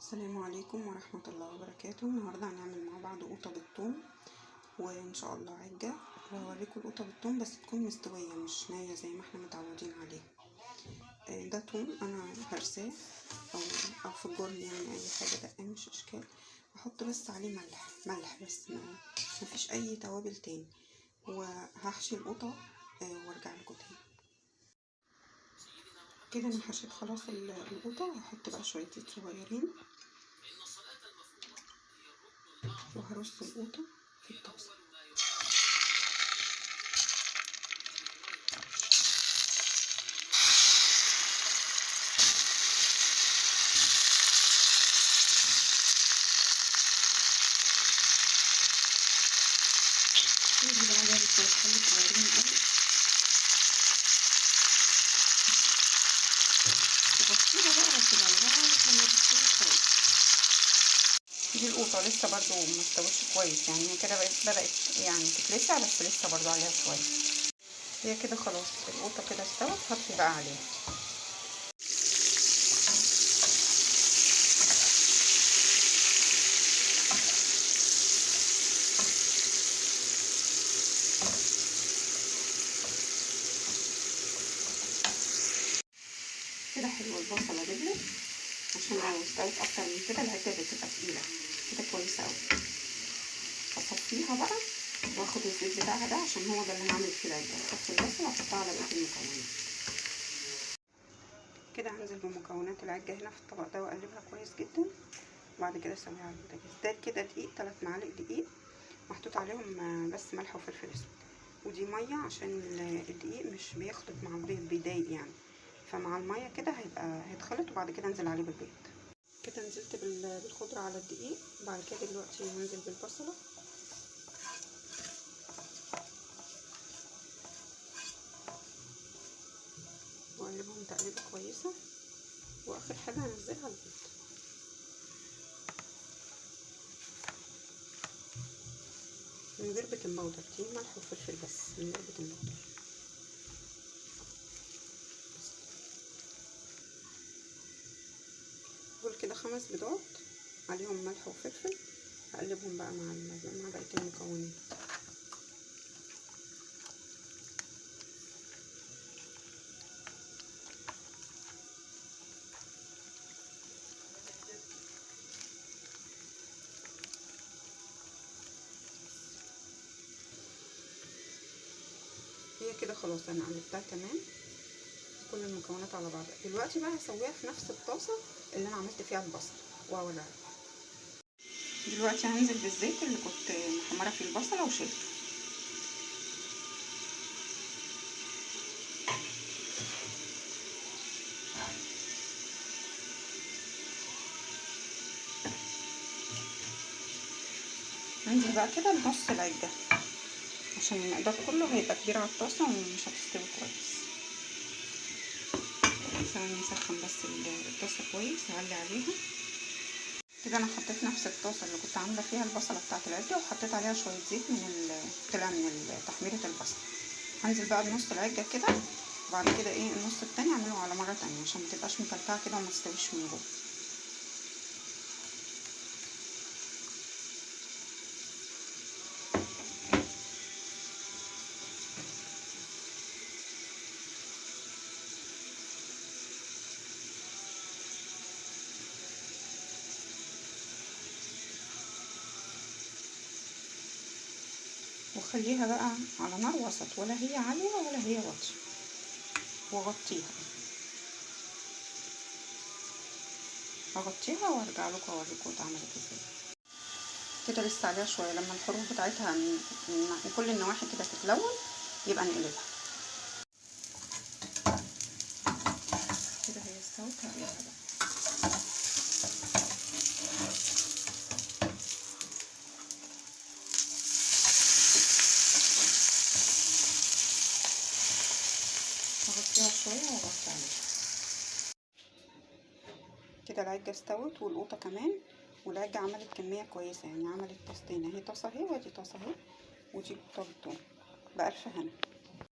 السلام عليكم ورحمة الله وبركاته. النهاردة هنعمل مع بعض قوطة بالثوم وان شاء الله عجة، وهوريكم القوطة بالثوم بس تكون مستوية مش نية زي ما احنا متعودين عليه. ده ثوم انا هرساه او في الجرن، يعني اي حاجة دقة مش اشكال. هحط بس عليه ملح بس، مفيش اي توابل تاني، وهحشي القوطة وارجع لكم تاني. كده انا حشيت خلاص القوطة. هحط بقى شوية زيت صغيرين وهرص القوطة في الطاسة. نيجي بقى على شوية خل صغيرين قوي وغطيها بقى واسيبها لغاية لما تستوي كويس. دي القوطة لسه برضو مستوتش كويس، يعني هي كده بدأت يعني تتلسع بس لسه برضو عليها شوية. هي كده خلاص القوطة كده استوت. هطفي بقى عليها. كده حلوة البصلة دبلت، عشان لو استوت اكتر من كده العجة بتبقى تقيلة كده كويسة اوي. هصفيها بقى واخد الزيت بتاعها ده عشان هو ده اللي هعمل فيه العجة. هصفي البصل واحطها على بقية المكونات. كده هنزل بمكونات العجة هنا في الطبق ده واقلبها كويس جدا، وبعد كده اسويها على البوتاجاز. ده كده دقيق، 3 معالق دقيق محطوط عليهم بس ملح وفلفل اسود، ودي ميه عشان الدقيق مش بيخلط مع البيض، بيضايق يعني، فمع الميه كده هيتخلط وبعد كده انزل عليه بالبيض. كده نزلت بالخضره على الدقيق. بعد كده دلوقتي هنزل بالبصله واقلبهم تقليبه كويسه، واخر حاجه هنزلها البيض. من غير بيكنج باودر، دي ملح وفلفل بس من غير بيكنج باودر. دول كده 5 بيضات عليهم ملح وفلفل. هقلبهم بقى مع بقيه المكونات. هي كده خلاص انا قلبتها تمام كل المكونات على بعضها. دلوقتي بقى هسويها في نفس الطاسه اللي انا عملت فيها البصل واوريها. دلوقتي هنزل بالزيت اللي كنت محمره فيه البصله وشلته. هنزل بقى كده بنص العجه عشان المقدار كله هيبقى كبير على الطاسه ومش هتستوي كويس. ثواني نسخن بس الطاسه كويس، هعلي عليها. كده انا حطيت نفس الطاسه اللي كنت عامله فيها البصله بتاعه العجه وحطيت عليها شويه زيت طلع من تحميره البصل. هنزل بقى بنص العجه كده، وبعد كده النص التاني اعمله على مره تانية عشان ما تبقاش مكلكعه كده وما تستويش من جوه. وخليها بقى على نار وسط، ولا هي عالية ولا هي واطية، واغطيها وارجع لكم اوريكم اتعملت ازاي. كده لسه عليها شويه، لما الحروف بتاعتها من كل النواحي كده تتلون يبقى نقلبها. كده هي استوت. هقلبها بقى. هغطيها شويه واغطي عليها. كده العجه استوت والقوطه كمان، والعجه عملت كميه كويسه، يعني عملت طاستين اهي، طاسه اهي ودي طاسه اهي، ودي القوطه بالثوم. بألف هنا.